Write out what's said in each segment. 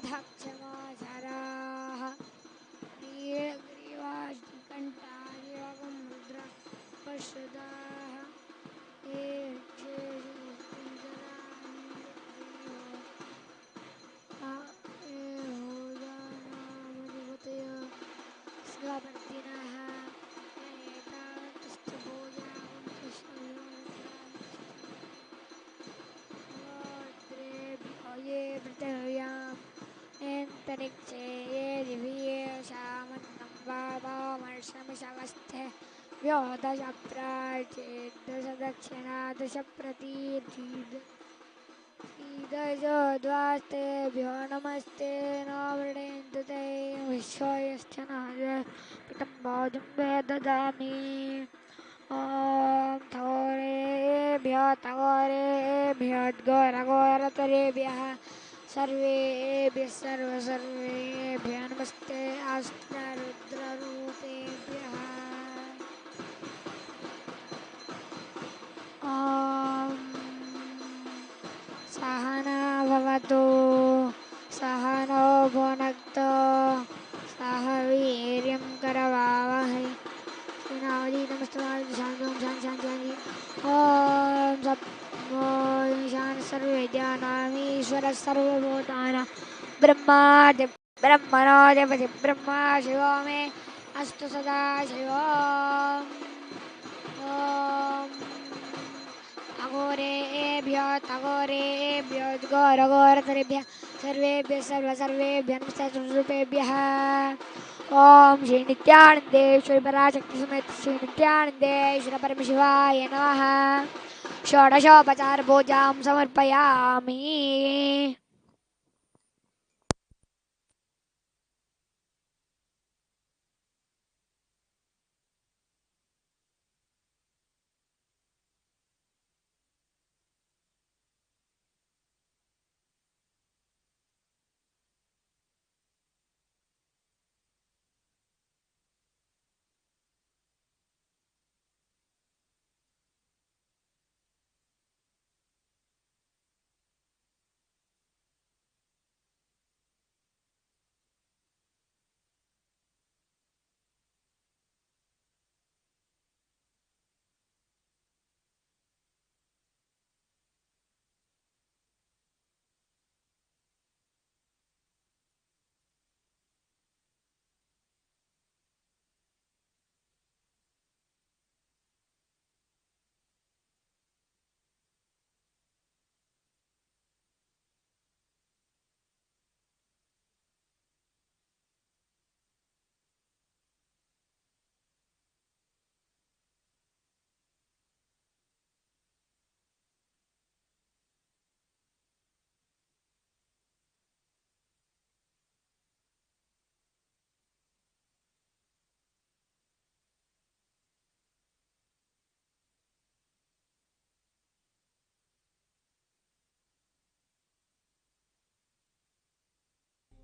अधक्षमाचराः नीलग्रीवाश्चिकण्ठादिवगं रुद्र पश्रुताः ये ये होदानामधिपतय स्वपर्दिनः ये पृथिव्याम् अन्तरिक्षे ये दिवि येषामन्नं वातामर्षमिषवस्थे व्योदश प्राचेद्दश दक्षिणा दश प्रतीर्दशो द्वास्तेभ्यो नमस्ते न वृणेन्दु ते विश्वयश्च नाय पितं बोधं वेददामि ॐ थोरेभ्यः सर्वेभ्यः नमस्ते अस्त्ररुद्ररूपेभ्यः ॐ सहना भवतु सहनो भुनक्तु सह वीर्यं करवावहै ईशान सर्वविद्यानामीश्वरः सर्वभूतानां ब्रह्मणोऽधिपति ब्रह्मा शिवो मे अस्तु सदा शिवम् अघोरेभ्यः घोरघोरतरेभ्यः सर्वेभ्यः नमस्ते ओम श्री नित्यानंदेश्वरी पराशक्ति समेत श्री नित्यानंदेश्वर परमशिवाय नमः षोडशोपचार पूजां समर्पयामि।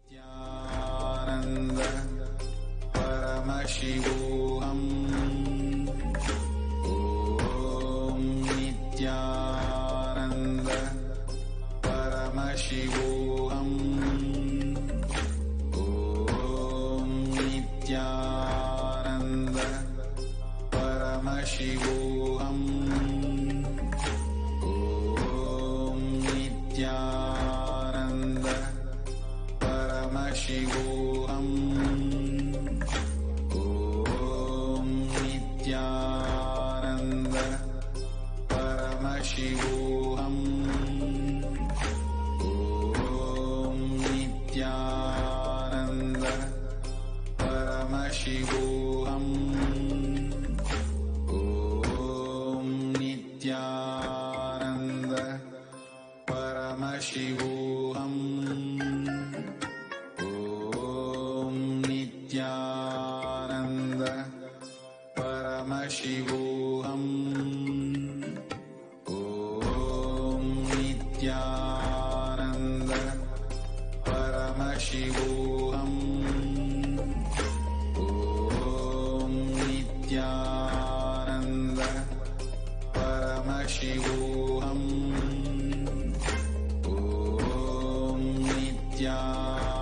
नित्यानन्द परमशिवोऽहम् ॐ नित्यानन्द परमशिवोऽहम् ॐ नित्यानन्द परमशिवोऽहम् ॐ नित्यानन्द परमशिवोऽहम् ॐ नित्यानन्द परमशिवोऽहम् ॐ नित्यानन्द परमशिवोऽहम् ॐ नित्यानन्द परमशिवोऽहम् नित्यानन्द परमशिवोऽहम् ॐ नित्यानन्द परमशिवोऽहम् ॐ नित्यानन्द परमशिवोऽहम् ॐ नित्यानन्द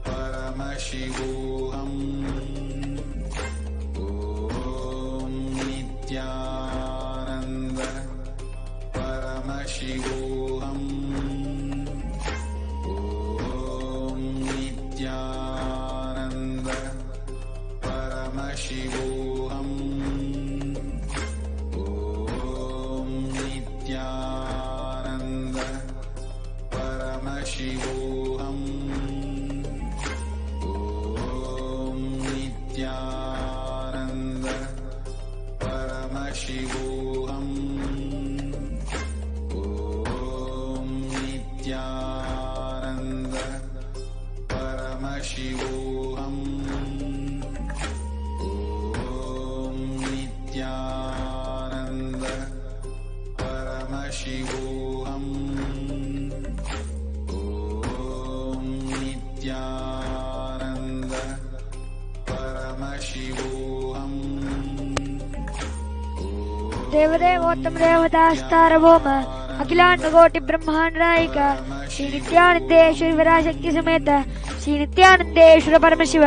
परमशिवोऽहम् ॐ नित्यानन्द परमशिवोऽहम् ॐ नित्यानन्द परमशिवोऽहम् ॐ नित्यानन्द परमशिवोऽहम् नित्यानन्द परमशिवोऽहम् ॐ नित्यानन्द परमशिवोऽहम् ॐ नित्यानन्द परमशिवोऽहम् ॐ नित्यानन्द परमशिवोऽहम् देवदेवोत्तम देवतास्तारभौम अखिलांडकोटि ब्रह्मांड नायक श्री नित्यानंदेश्वरी विराशक्ति समेत श्री नित्यानंदेश्वर परमशिव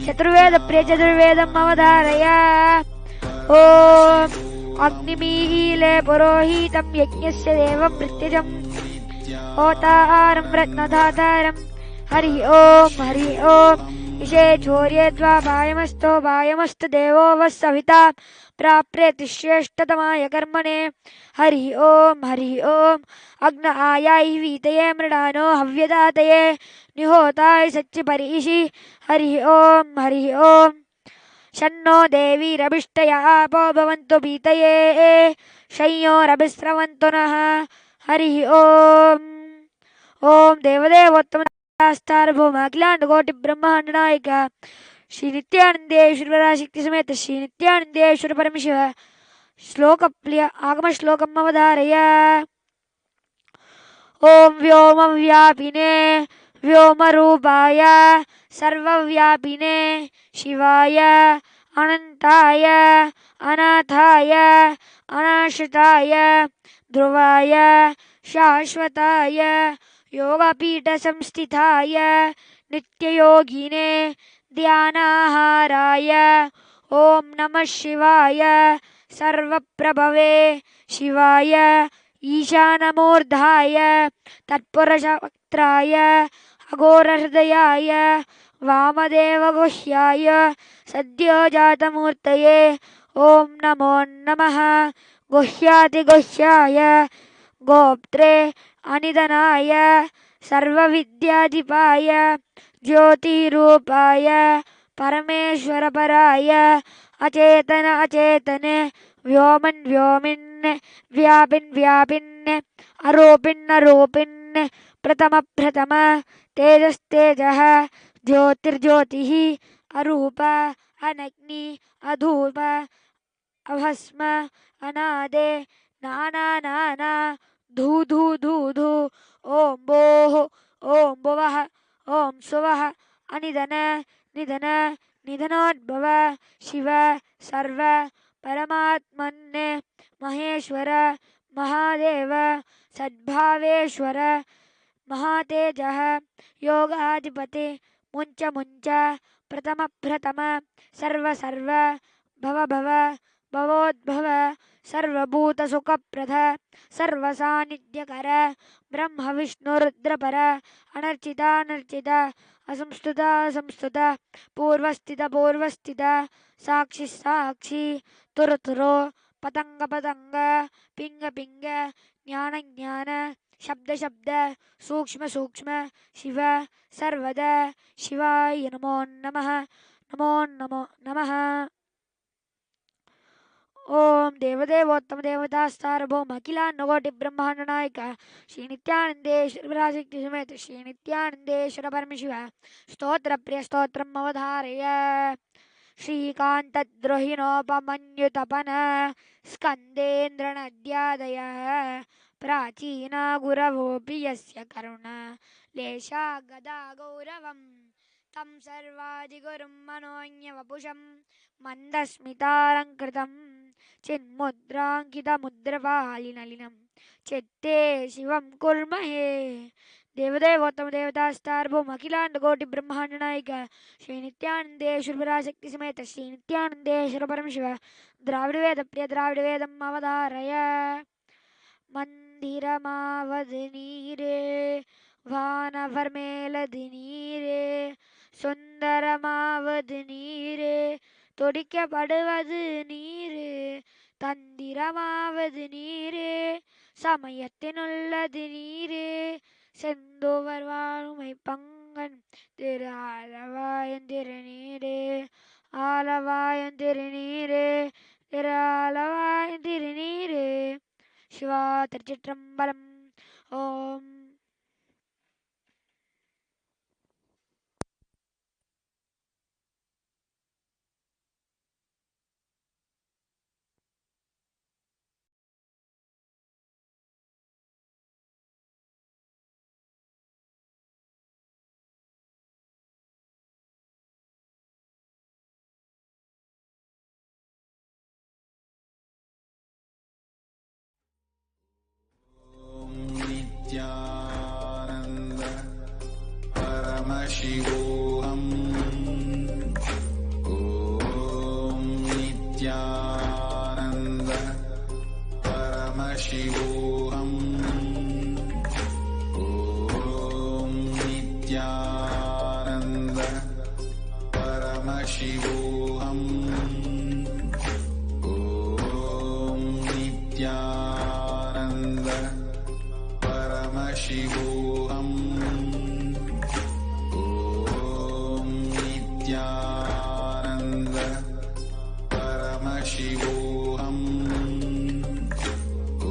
चतुर्वेद प्रिय चतुर्वेदम अवधारय। ओम अग्निमीले पुरोहितं यज्ञस्य देवं मृत्युजं होतारं रत्नधातारं हरि ओम इषे चौर्ये द्वापायमस्तो भायमस्त देवो वः सविता प्राप्येति श्रेष्ठतमाय कर्मणे हरि ओम अग्न आयाय वीतये मृडानो हव्यदातये निहोताय सच्चिपरीषि हरि ओम शन्नो देवीरभिष्टया आपो भवन्तु पीतये शय्योरभिस्रवन्तु नः हरि ओम देवदेवोत्तम सार्वभौम अखिलांडकोटि ब्रह्मांड नायक श्री नित्यानंदेश्वर पराशक्ति समेत श्री नित्यानंदेश्वर परमशिव श्लोक प्रिय आगम श्लोकम अवधारय। ओम व्योम व्यापिने व्योमरूपाय सर्वव्यापिने शिवाय अनंताय अनाथाय अनाश्रिताय ध्रुवाय शाश्वताय योगपीठ संस्थिताय नित्ययोगिने ध्यानाहाराय ओम नमः शिवाय सर्वप्रभवे शिवाय ईशानमूर्धाय तत्पुरुषवक्त्राय अघोरहृदयाय वामदेवगुह्याय सद्योजातमूर्तये ओम नमो नमः गुह्यातिगुह्याय गोप्त्रे अनिधनाय सर्वविद्याधिपाय ज्योतिरूपाय परमेश्वरपराय अचेतन अचेतने व्योमन् व्योमिन् व्यापिन् व्यापिन् अरूपिन् अरूपिन् प्रथम प्रथम तेजस्तेजः ज्योतिर्ज्योतिः अरूप अनग्नि अधूप अभस्म अनादे नाना नाना धू धू धू धू ओम भोः ओम भुवः ओम सुवः अनिधन निधन निधनोद्भव शिव सर्व परमात्मन् महेश्वर महादेव सद्भावेश्वर महातेजः योगाधिपति मुञ्च मुञ्च प्रथम प्रथम सर्व सर्व भव भव भवोद्भव सर्वभूत सुखप्रद सर्वसानिध्यकर ब्रह्म विष्णु रुद्रपर अनर्चित असंस्तुत पूर्वस्थित साक्षी तुरु पतंग पिंग ज्ञान शब्द सूक्ष्म शिव सर्वदा शिवाय नमो नमः। ओम देवदेवोत्तम देवता सार्वभौम अखिलांडकोटि ब्रह्मांड नायक श्री नित्यानंदेश्वर पराशक्ति समेत श्री नित्यानंदेश्वर परमशिव स्तोत्र प्रिय स्तोत्रम अवधारय। श्रीकान्तद्रोहिणोपमन्युतपन स्कन्देन्द्रनद्यादयः प्राचीना गुरवोऽपि यस्य करुणा लेशा गदा गौरवम् तं सर्वादिगुरुं मनोऽन्यवपुषं मन्दस्मितालङ्कृतं चिन्मुद्राङ्कितमुद्रपालिनलिनं चित्ते शिवं कुर्महे देवदेवोत्तम देवतास्तार्भौम अखिलांडकोटि ब्रह्मांड नायक श्री नित्यानंदेश्वर पराशक्ति समेत श्री नित्यानंदेश्वर परम शिव द्राविड वेद प्रिय द्राविड वेदम अवधारय மந்திரமாவது நீரே வானவர் மேலது நீரே சுந்தரமாவது நீரே தொடிக்கப்படுவது நீரே தந்திரமாவது நீரே சமயத்தினுள்ளது நீரே செந்தோவர் வாழுமை பங்கன் திரு ஆலவாயன் திருநீரே ஆலவாயன் திருநீரே திரு ஆலவாயன் திருநீரே சிவா திருச்சிற்றம்பலம். ஓம் नित्यानन्द परमशिवोऽहम् ॐ नित्यानन्द परमशिवोऽहम् ॐ नित्यानन्द परमशिवोऽहम् ॐ नित्यानन्द परमशिवोऽहम् ॐ नित्यानन्द परमशिवोऽहम् ॐ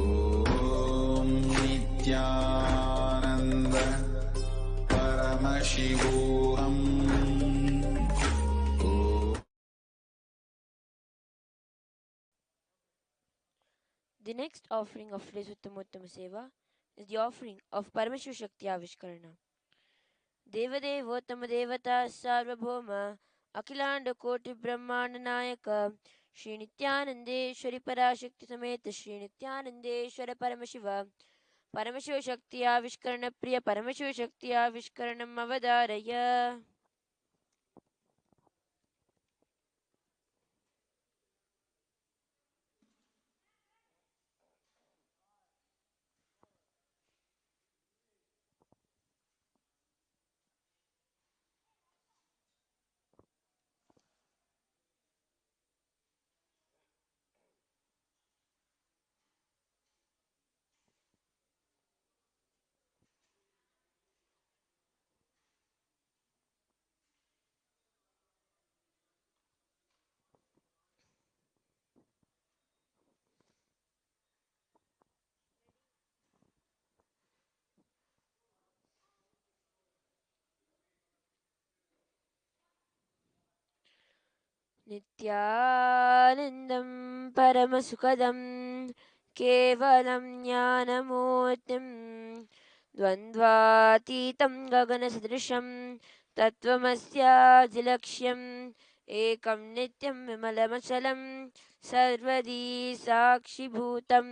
नित्यानन्द परमशिवोऽहम् ॐ The next offering of today's Uttamottama Seva is the offering of Paramashiva Shakti Avishkarana. Devadevottama Devata Sarvabhauma Akhilanda Koti Brahmanda Nayaka Shri Nityanandeshwari Parashakti Sameta Shri Nityanandeshwara Paramashiva Paramashiva Shakti Avishkarana Priya Paramashiva Shakti Avishkaranam Avadaraya. नित्यानन्दं परमसुखदं केवलं ज्ञानमूर्तिं द्वन्द्वातीतं गगनसदृशं तत्त्वमस्याजिलक्ष्यम् एकं नित्यं विमलमचलं सर्वदी साक्षिभूतं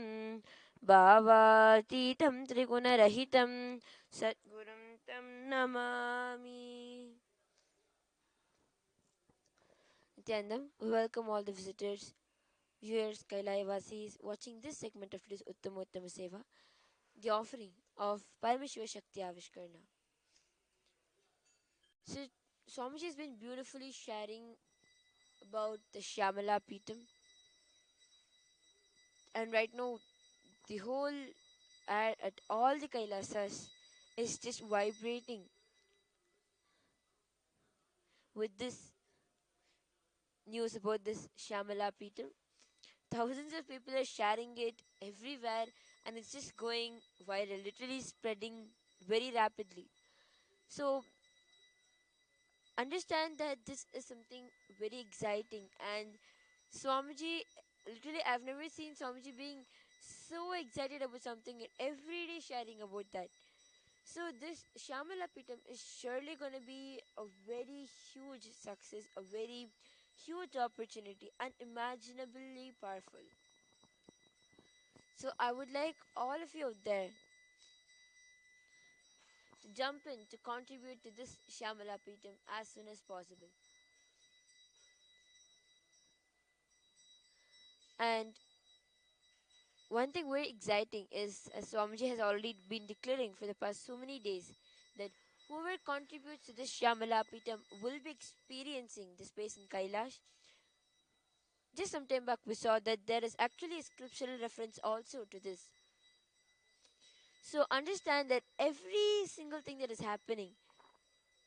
भावातीतं त्रिगुणरहितं सद्गुरुं तं Namami. Nityanandam, we welcome all the visitors, viewers, Kailaivasis watching this segment of today's Uttamottama Seva, the offering of Paramashiva Shakti Avishkarana. So, Swamiji has been beautifully sharing about the Shyamala Peetam, and right now, the whole air at all the Kailasas is just vibrating with this news about this Shyamala Peetam. Thousands of people are sharing it everywhere, and it's just going viral, literally spreading very rapidly. So, understand that this is something very exciting, and Swamiji, literally, I've never seen Swamiji being so excited about something and every day sharing about that. So, this Shyamala Pitam is surely going to be a very huge success, a very huge opportunity, unimaginably powerful. So I would like all of you out there to jump in to contribute to this Shyamala Peetam as soon as possible. And one thing very exciting is, as Swamiji has already been declaring for the past so many days, that whoever contributes to this Shyamala Peetam will be experiencing the space in Kailash. Just some time back, we saw that there is actually a scriptural reference also to this. So understand that every single thing that is happening,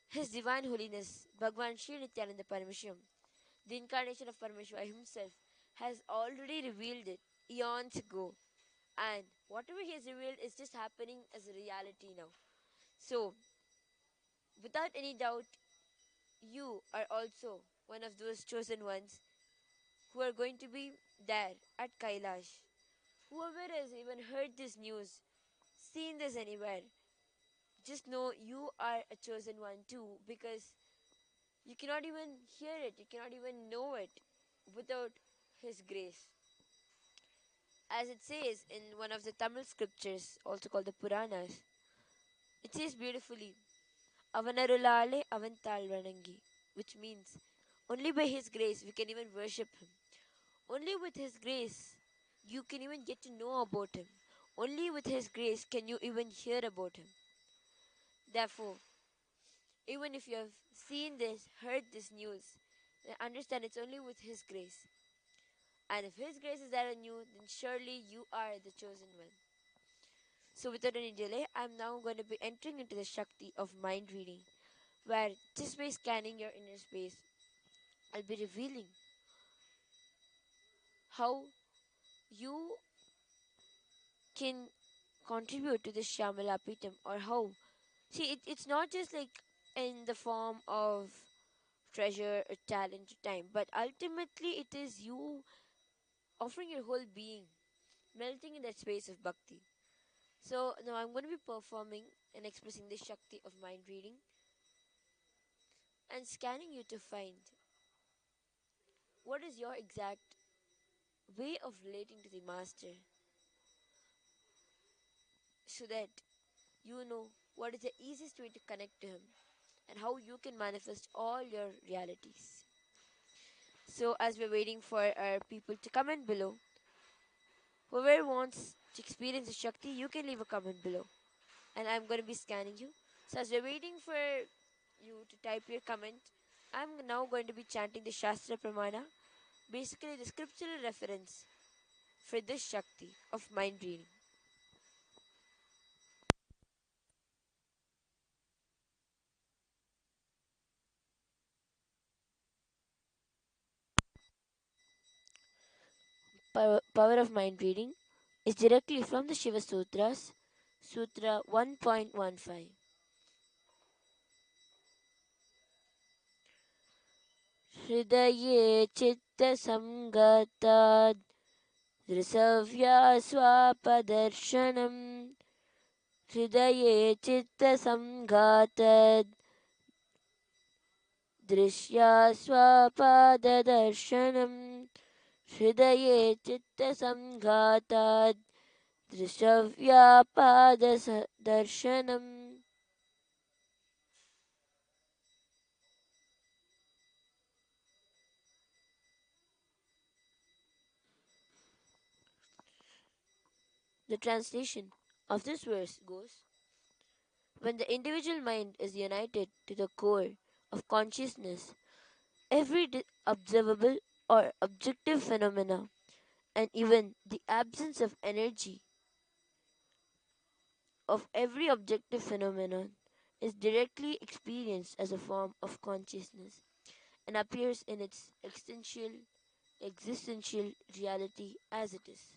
His Divine Holiness, Bhagwan Sri Nityananda Parameshwaram, the incarnation of Parameshwara himself, has already revealed it eons ago. And whatever he has revealed is just happening as a reality now. So, without any doubt, you are also one of those chosen ones who are going to be there at Kailash. Whoever has even heard this news, seen this anywhere, just know you are a chosen one too, because you cannot even hear it, you cannot even know it without His grace. As it says in one of the Tamil scriptures, also called the Puranas, it says beautifully, Avanarulale Avantal Vanangi, which means only by His grace we can even worship Him. Only with His grace you can even get to know about Him. Only with His grace can you even hear about Him. Therefore, even if you have seen this, heard this news, then understand it's only with His grace. And if His grace is there on you, then surely you are the chosen one. So, without any delay, I'm now going to be entering into the Shakti of mind reading, where just by scanning your inner space, I'll be revealing how you can contribute to this Shyamala Pitam, or how. See, it's not just like in the form of treasure, or talent, or time, but ultimately it is you offering your whole being, melting in that space of bhakti. So now I'm going to be performing and expressing the Shakti of mind reading and scanning you to find what is your exact way of relating to the Master, so that you know what is the easiest way to connect to Him and how you can manifest all your realities. So, as we're waiting for our people to comment below, whoever wants to experience the Shakti, you can leave a comment below. And I'm going to be scanning you. So, as we're waiting for you to type your comment, I'm now going to be chanting the Shastra Pramana, basically the scriptural reference for this Shakti of mind reading. Power of mind reading is directly from the Shiva Sutras, Sutra 1.15. हृदये चित्तसंगताद् दृशव्या स्वापदर्शनम् हृदये चित्तसंघाताद् दृश्या स्वापाददर्शनम् हृदये चित्तसंघाताद् दृशव्यापाददर्शनम्. The translation of this verse goes: when the individual mind is united to the core of consciousness, every observable or objective phenomena, and even the absence of energy of every objective phenomenon, is directly experienced as a form of consciousness and appears in its existential reality as it is.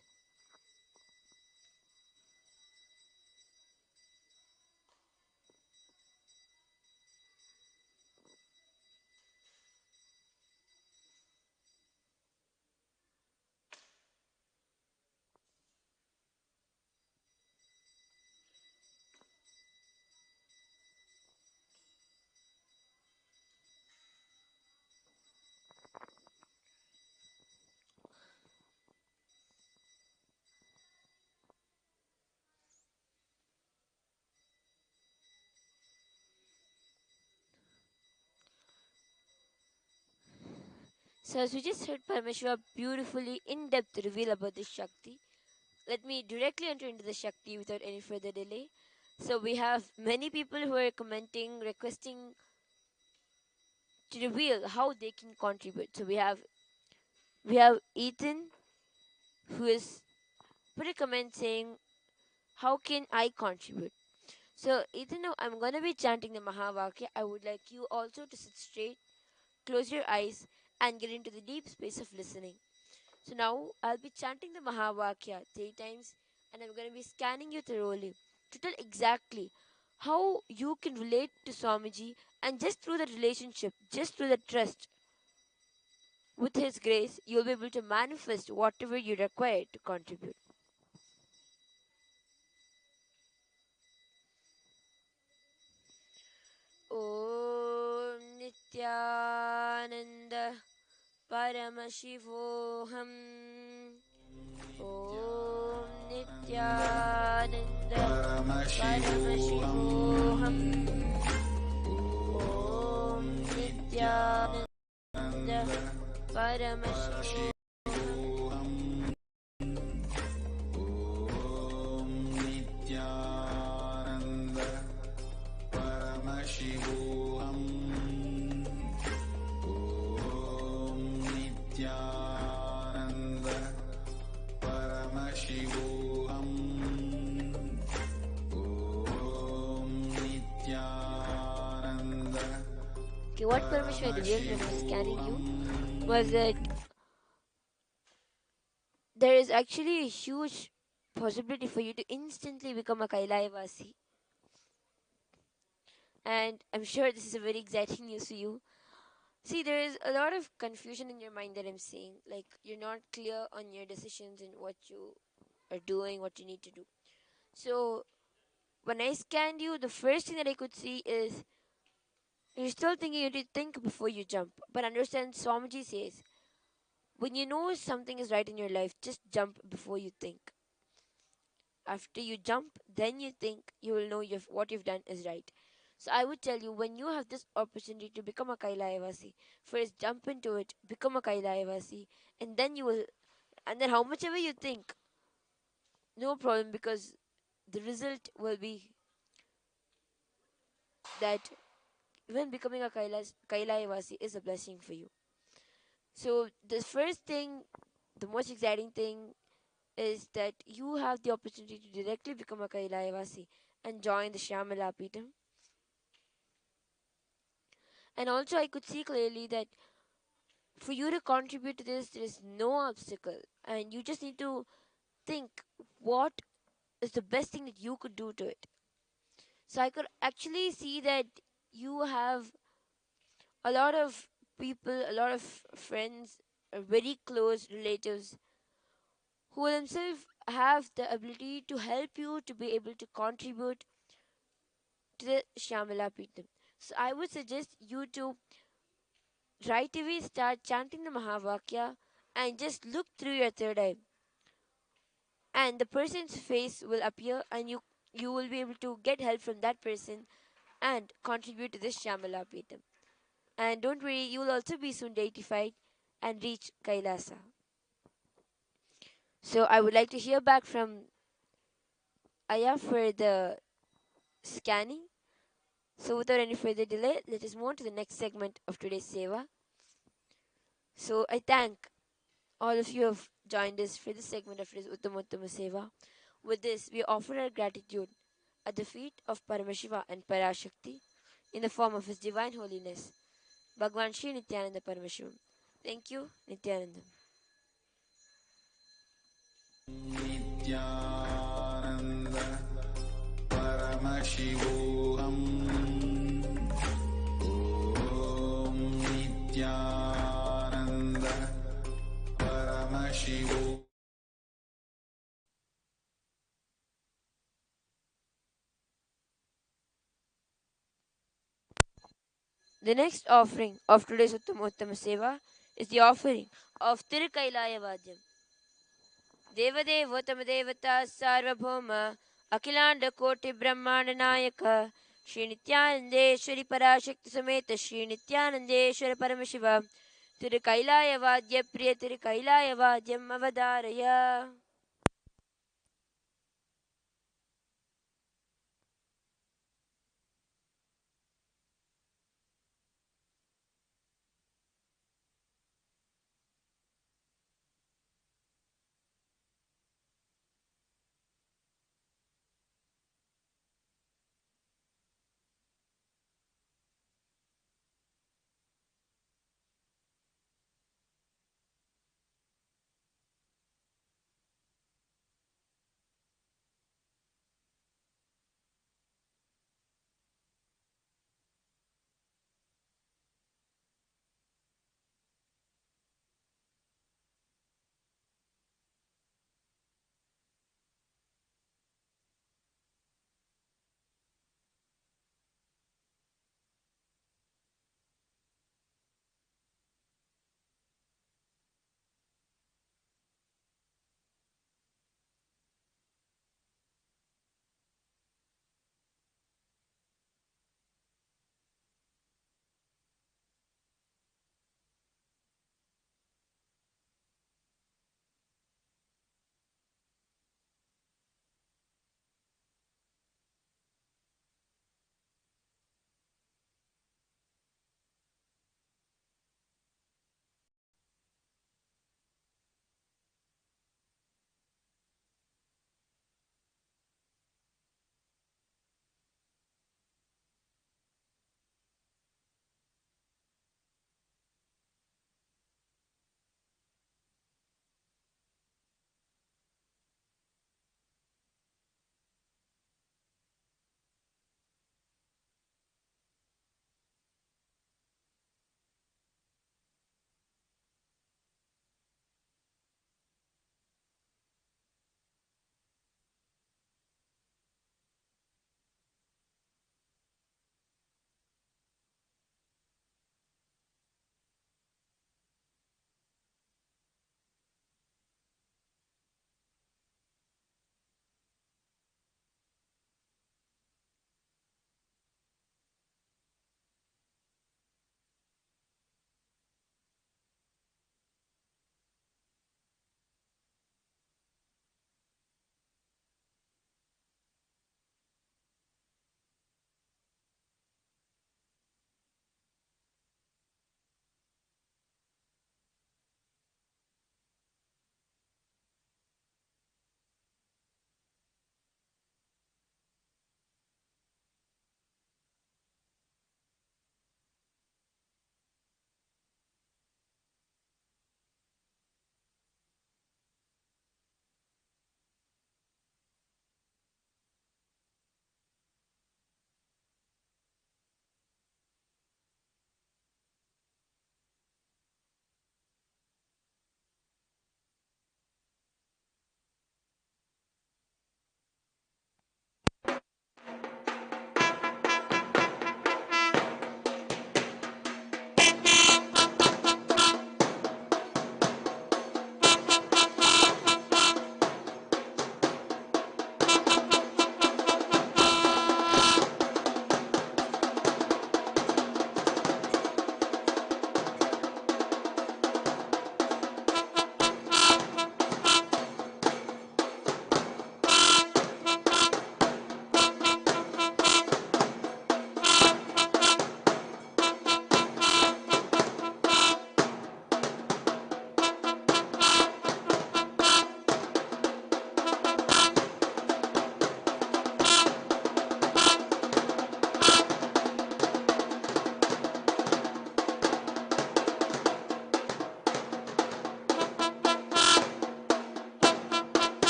So as we just heard Parameshwar beautifully in-depth reveal about the Shakti, let me directly enter into the Shakti without any further delay. So we have many people who are commenting, requesting to reveal how they can contribute. So we have Ethan who is put a comment saying, how can I contribute? So Ethan, now I'm gonna be chanting the Mahavakya. I would like you also to sit straight, close your eyes, and get into the deep space of listening. So now I'll be chanting the Mahavakya 3 times, and I'm going to be scanning you thoroughly to tell exactly how you can relate to Swamiji, and just through that relationship, just through that trust, with His grace, you'll be able to manifest whatever you require to contribute. Om Nityananda Paramashivoham. Om Nityananda Paramashivoham. Om Nityananda Paramashivoham. Nityananda Paramashivoham. Om Nityananda Paramashivoham. Om Nityananda. Okay, what Parameshwar revealed when I was scanning you was that there is actually a huge possibility for you to instantly become a Kailayavasi. And I'm sure this is a very exciting news for you. See, there is a lot of confusion in your mind that I'm saying. Like, you're not clear on your decisions and what you are doing, what you need to do. So, when I scanned you, the first thing that I could see is you're still thinking you need to think before you jump. But understand, Swamiji says, when you know something is right in your life, just jump before you think. After you jump, then you think, you will know what you've done is right. So I would tell you, when you have this opportunity to become a Kailayavasi, first jump into it, become a Kailayavasi, and then you will, and then how much ever you think, no problem, because the result will be that even becoming a Kailayavasi is a blessing for you. So the first thing, the most exciting thing is that you have the opportunity to directly become a Kailayavasi and join the Shyamala Peetham. And also, I could see clearly that for you to contribute to this, there is no obstacle, and you just need to think what is the best thing that you could do to it. So, I could actually see that you have a lot of people, a lot of friends, very close relatives who themselves have the ability to help you to be able to contribute to the Shyamala Peetham. So, I would suggest you to right away start chanting the Mahavakya and just look through your third eye, and the person's face will appear, and you will be able to get help from that person and contribute to this Shyamala Peetham. And don't worry, you will also be soon deified and reach Kailasa. So I would like to hear back from Aya for the scanning. So without any further delay, let us move on to the next segment of today's Seva. So I thank all of you have joined us for this segment of today's Uttama Seva. With this, we offer our gratitude at the feet of Paramashiva and Parashakti in the form of His Divine Holiness, Bhagwan Sri Nityananda Paramashivam. Thank you, Nityananda. Nityananda Paramashivoham. Om Nityananda Paramashivoham. The next offering of today's Uttama Seva is the offering of Tirukailaya Vadyam. Devadevottama Devata Sarvabhauma Akilanda Koti Brahmanda Nayaka Sri Nityanandeshwari Parashakti Sameta Sri Nityanandeshwara Paramashiva திரு கைலாயவாத்ய பிரிய திரு கைலாயவாத்யம் அவதாரய.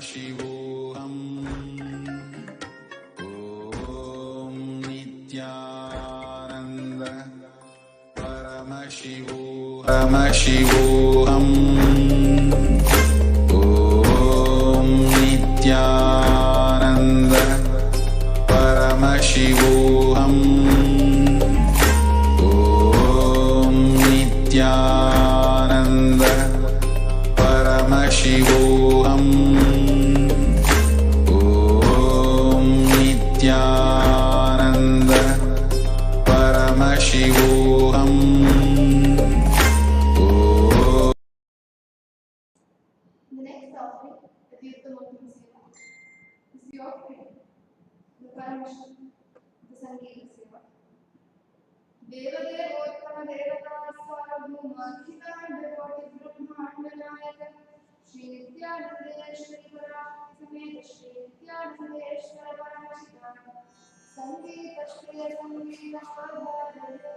परमशिवोऽहम् ॐ नित्यानन्द परमशिवोऽहम् ॐ नित्यानन्द परमशिवोऽहम् ॐ नित्यानन्द परमशिवोऽहम् ॐ नित्यानन्द परमशिवोऽहम् The next offering, the Tirthamurti Seva, is the offering, the permission, the Sangeeta Seva. Devadevottama Devata Sarvabhauma Akhilanda-Koti Brahmanda-Nayaka Shri Nityanandeshwara Sameta Shri Nityanandeshwara Paramashikara Sangeeta Shriya Sangeeta Svabhadaya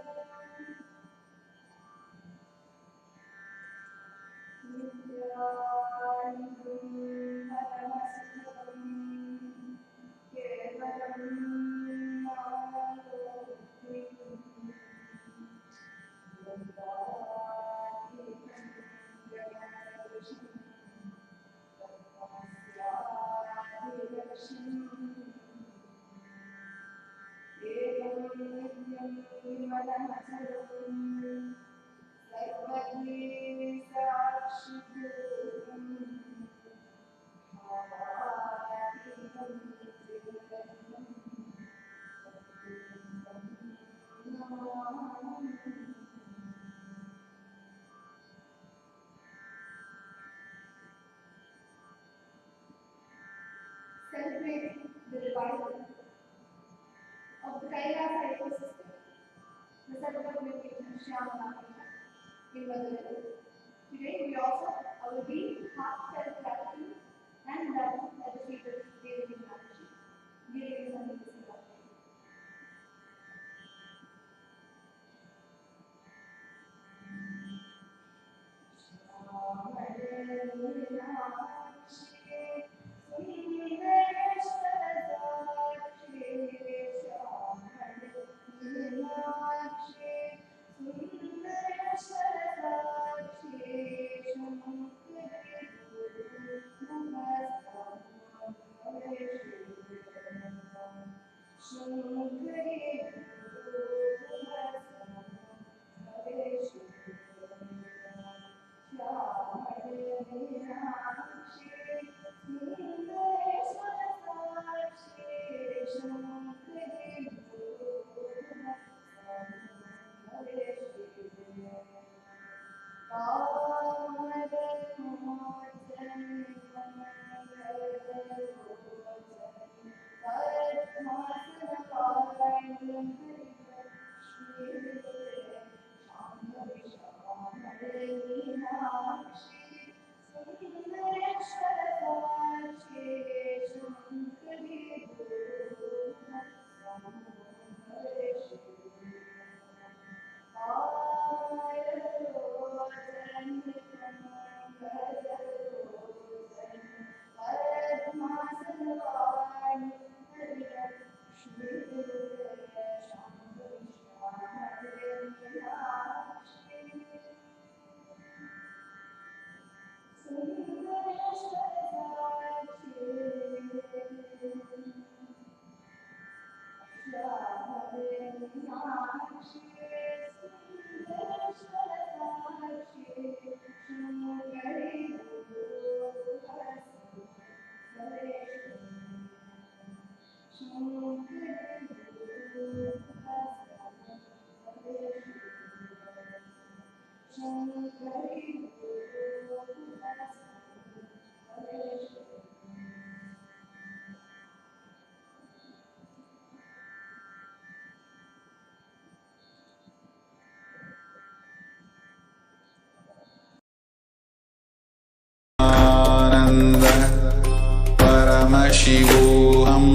Celebrating the revival of the Kailasa ecosystem, the Sarvabhauma Shyamala in Vadavali. Today we offer our deep, heartfelt gratitude and love at the feet of Devi Mataji, Devi Sangeeta Seva. आनन्द परमशिवोऽहम्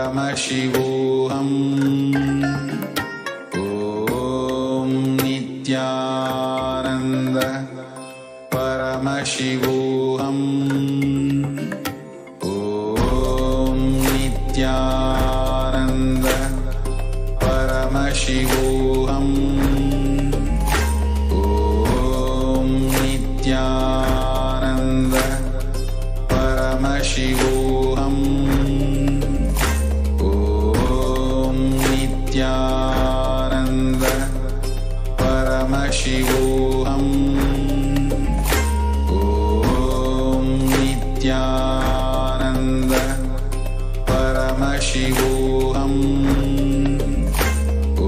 परमशिवोऽहम् ॐ नित्यानन्द परमशिवोऽहम् ॐ नित्यानन्द परमशिवोऽहम् ॐ नित्यानन्द परमशिवोऽहम् ॐ नित्यानन्द परमशिवोऽहम् ॐ नित्यानन्द परमशिवोऽहम्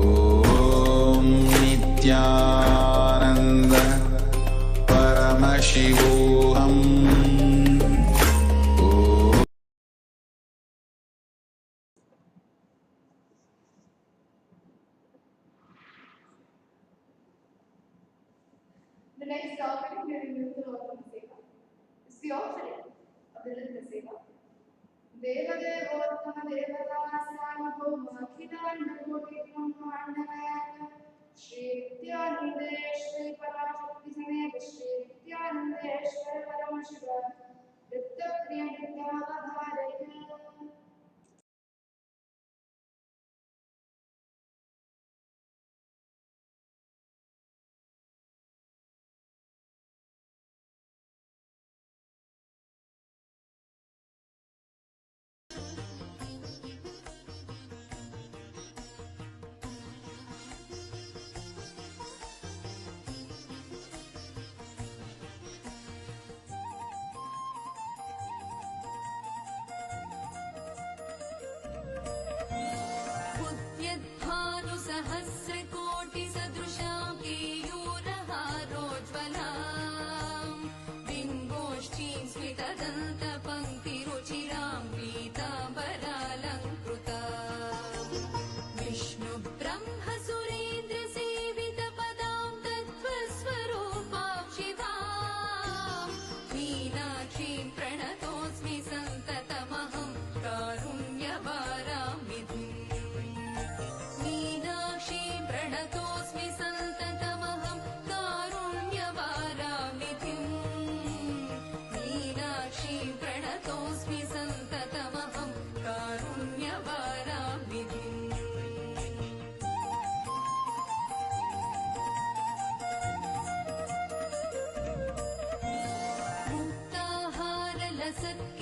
ॐ नित्यानन्द परमशिवोऽहम् The next offering during Nirtalottama Seva is the offering of the Nritta Seva. Devadevottama Devadasanubhoma Akhilanakoti Brahmandanayaka Shri Nityanandeshwari Parashakti Samepa Shri Nityanandeshwari Paramashiva Nrittapriya Nrittamavadharaya. सहस्रकोटिसदृशां केयूरहारोज्ज्वलां बिम्बोष्ठीं स्मितदन्तपङ्क्तिरुचिरां पीताम्बरालङ्कृतां विष्णुब्रह्मसुरेन्द्रसेवितपदां तत्त्वस्वरूपां शिवां मीनाक्षीं प्रणतोऽस्मि सन्ततमहं कारुण्यवारां विधिम् मीनाक्षीं प्रणतोऽस्मि सन्ततमहं कारुण्यवारामिधिम् मीनाक्षीं प्रणतोऽस्मि सन्ततमहं कारुण्यवारामिधिम्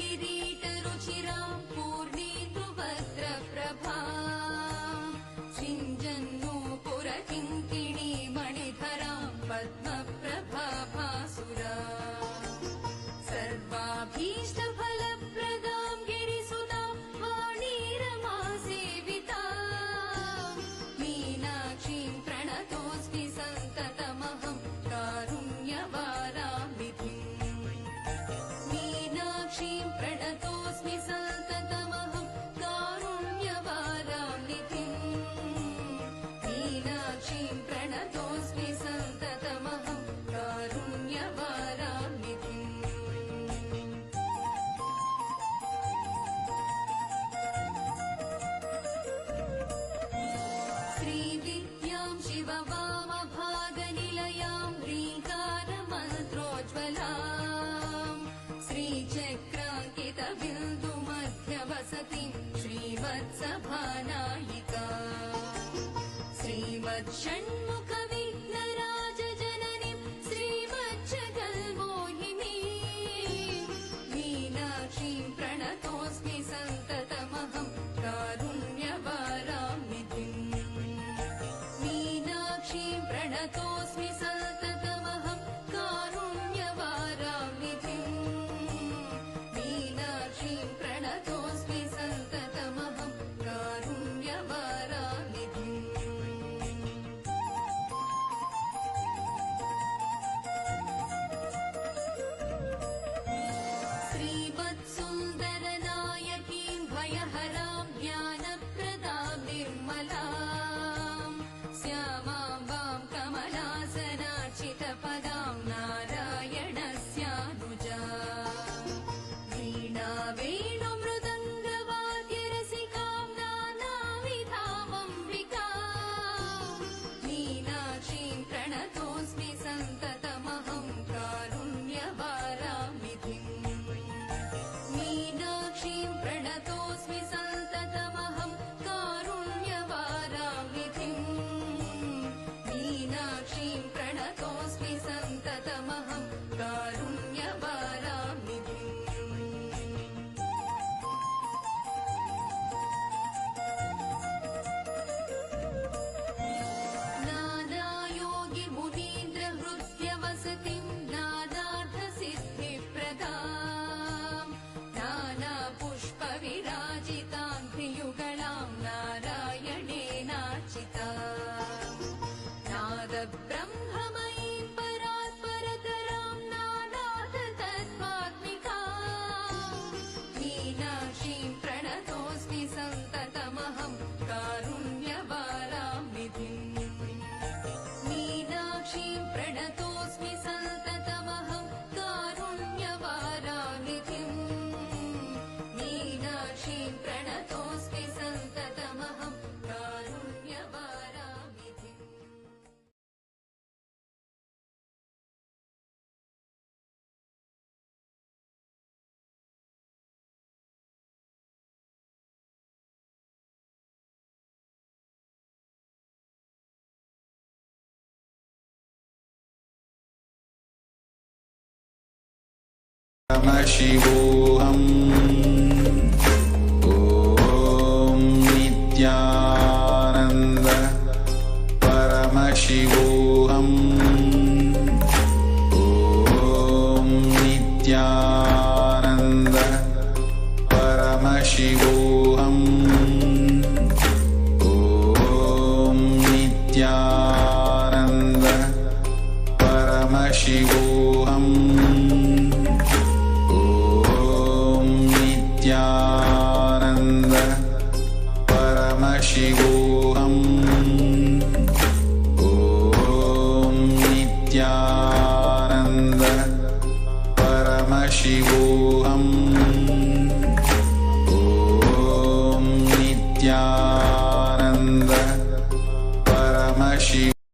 मुक्ताहारलसत्किरीटरुचिरां पूर्णीतुभद्रप्रभां सिञ्जन्नूपुरकिङ्किणी मणिधरां पद्मप्रभाभासुरां सर्वाभीष्टफलप्रदां गिरिसुतां वाणीरमासेवितां मीनाक्षीं प्रणतोऽस्मि सन्ततमहं कारुण्यवारामिधिम् मीनाक्षीं प्रणतोऽस्मि सन्ततमहं कारुण्यवारामिधिम् मीनाक्षीं प्रणतोऽस्मि सन्ततमहं कारुण्यवारामिधिम् श्रीविद्यां शिववामभागनिलयां ह्रीङ्कारमन्त्रोज्ज्वलां श्रीचक्राङ्कितबिन्दुमध्यवसतिं श्रीवत्सभानायिकां श्रीमत्षण्मुखविघ्नराजजननीं श्रीमज्जगन्मोहिनीं मीनाक्षीं प्रणतोऽस्मि सन्ततमहं कारुण्यवारामिधिम् मीनाक्षीं प्रणतोऽस्मि सन्ततमहं कारुण्यवारामिधिम् मीनाक्षीं प्रणतोऽस्मि सन्ततमहं कारुण्यवारामिधिम् परमशिवोऽहम् ॐ नित्यानन्द परमशिवोऽहम् ॐ नित्यानन्द परमशिवोऽहम् ॐ नित्यानन्द परमशिवोऽहम् नित्यानन्द परमशिवोऽहम् ॐ नित्यानन्द परमशिवोऽहम्